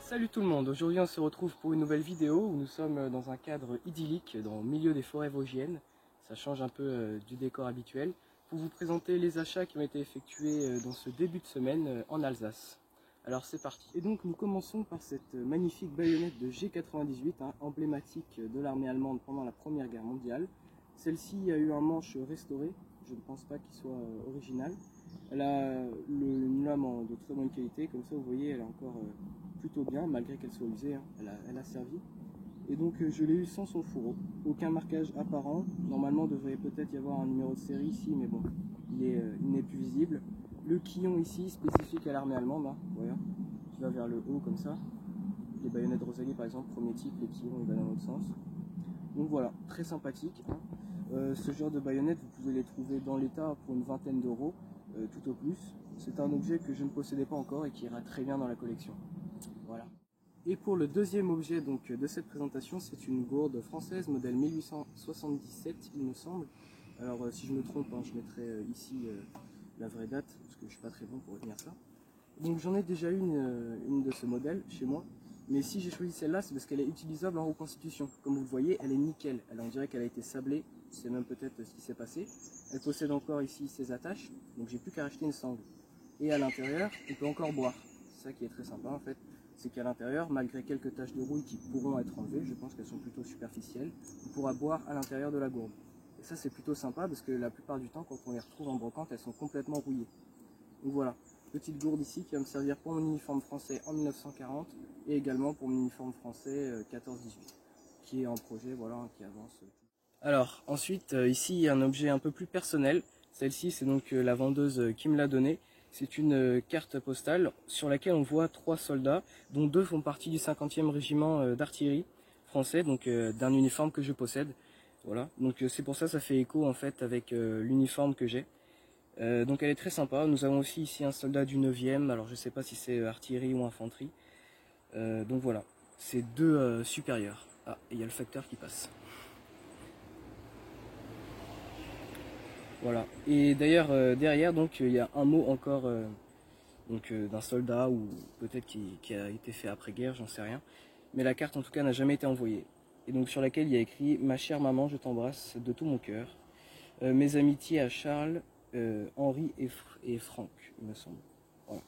Salut tout le monde, aujourd'hui on se retrouve pour une nouvelle vidéo où nous sommes dans un cadre idyllique dans le milieu des forêts vosgiennes. Ça change un peu du décor habituel pour vous présenter les achats qui ont été effectués dans ce début de semaine en Alsace. Alors c'est parti. Et donc nous commençons par cette magnifique baïonnette de G98, emblématique de l'armée allemande pendant la Première Guerre mondiale. Celle-ci a eu un manche restauré, je ne pense pas qu'il soit original. Elle a une lame de très bonne qualité, comme ça vous voyez elle est encore plutôt bien malgré qu'elle soit usée, elle a servi. Et donc je l'ai eu sans son fourreau, aucun marquage apparent. Normalement devrait peut-être y avoir un numéro de série ici, mais bon, il n'est plus visible. Le quillon ici spécifique à l'armée allemande, voilà, qui va vers le haut comme ça. Les baïonnettes Rosalie par exemple, premier type, les quillons ils vont dans l'autre sens. Donc voilà, très sympathique. Ce genre de baïonnettes vous pouvez les trouver dans l'état pour une vingtaine d'euros, tout au plus. C'est un objet que je ne possédais pas encore et qui ira très bien dans la collection. Voilà. Et pour le deuxième objet donc, de cette présentation, c'est une gourde française, modèle 1877 il me semble. Alors si je me trompe, je mettrai ici la vraie date, parce que je ne suis pas très bon pour retenir ça. Donc j'en ai déjà une de ce modèle chez moi, mais si j'ai choisi celle-là, c'est parce qu'elle est utilisable en reconstitution. Comme vous le voyez, elle est nickel, on dirait qu'elle a été sablée, c'est même peut-être ce qui s'est passé. Elle possède encore ici ses attaches, donc j'ai plus qu'à racheter une sangle. Et à l'intérieur, on peut encore boire, c'est ça qui est très sympa en fait. C'est qu'à l'intérieur, malgré quelques taches de rouille qui pourront être enlevées, je pense qu'elles sont plutôt superficielles, on pourra boire à l'intérieur de la gourde. Et ça c'est plutôt sympa parce que la plupart du temps, quand on les retrouve en brocante, elles sont complètement rouillées. Donc voilà, petite gourde ici qui va me servir pour mon uniforme français en 1940 et également pour mon uniforme français 14-18, qui est en projet, voilà, qui avance. Alors ensuite, ici il y a un objet un peu plus personnel. Celle-ci c'est donc la vendeuse qui me l'a donnée. C'est une carte postale sur laquelle on voit 3 soldats, dont 2 font partie du 50e régiment d'artillerie français, donc d'un uniforme que je possède. Voilà, donc c'est pour ça ça fait écho en fait avec l'uniforme que j'ai. Donc elle est très sympa. Nous avons aussi ici un soldat du 9e, alors je sais pas si c'est artillerie ou infanterie. Donc voilà, c'est 2 supérieurs. Ah, il y a le facteur qui passe. Voilà, et d'ailleurs derrière donc il y a un mot encore d'un soldat ou peut-être qui a été fait après-guerre, j'en sais rien. Mais la carte en tout cas n'a jamais été envoyée. Et donc sur laquelle il y a écrit « Ma chère maman, je t'embrasse de tout mon cœur. Mes amitiés à Charles, Henri et Franck, il me semble. » Voilà.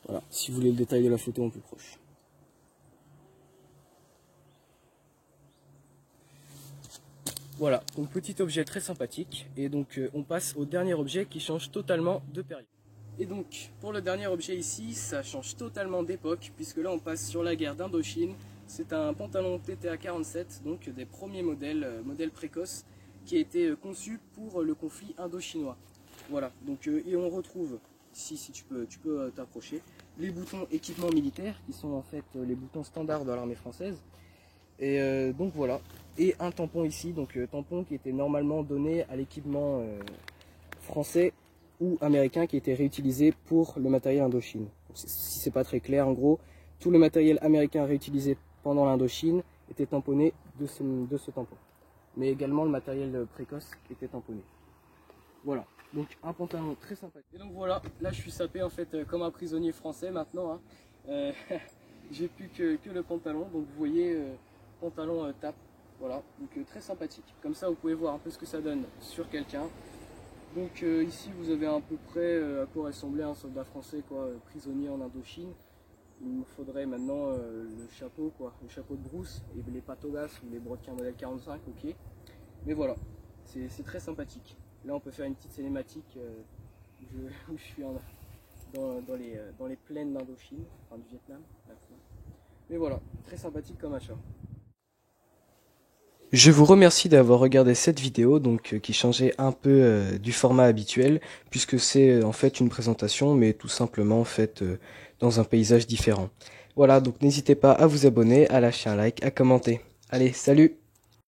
Voilà, si vous voulez le détail de la photo en plus proche. Voilà, donc petit objet très sympathique. Et donc on passe au dernier objet qui change totalement de période. Et donc pour le dernier objet ici, ça change totalement d'époque, puisque là on passe sur la guerre d'Indochine. C'est un pantalon TTA 47, donc des premiers modèles précoces, qui a été conçu pour le conflit indo-chinois. Voilà, donc et on retrouve, ici si tu peux t'approcher, les boutons équipement militaire, qui sont en fait les boutons standards de l'armée française. Et donc voilà, et un tampon ici, donc tampon qui était normalement donné à l'équipement français ou américain qui était réutilisé pour le matériel Indochine. Si c'est pas très clair, en gros, tout le matériel américain réutilisé pendant l'Indochine était tamponné de ce tampon. Mais également le matériel précoce était tamponné. Voilà, donc un pantalon très sympa. Et donc voilà, là je suis sapé en fait comme un prisonnier français maintenant. J'ai plus que le pantalon, donc vous voyez, pantalon tape, voilà, donc très sympathique. Comme ça vous pouvez voir un peu ce que ça donne sur quelqu'un. Donc ici vous avez à peu près à quoi ressemblait un soldat français, quoi, prisonnier en Indochine. Il me faudrait maintenant le chapeau, quoi, le chapeau de brousse et les patogas ou les brodequins modèle 45, ok. Mais voilà, c'est très sympathique. Là on peut faire une petite cinématique où je suis dans les plaines d'Indochine, enfin du Vietnam. Mais voilà, très sympathique comme achat. Je vous remercie d'avoir regardé cette vidéo qui changeait un peu du format habituel puisque c'est en fait une présentation mais tout simplement faite dans un paysage différent. Voilà, donc n'hésitez pas à vous abonner, à lâcher un like, à commenter. Allez, salut!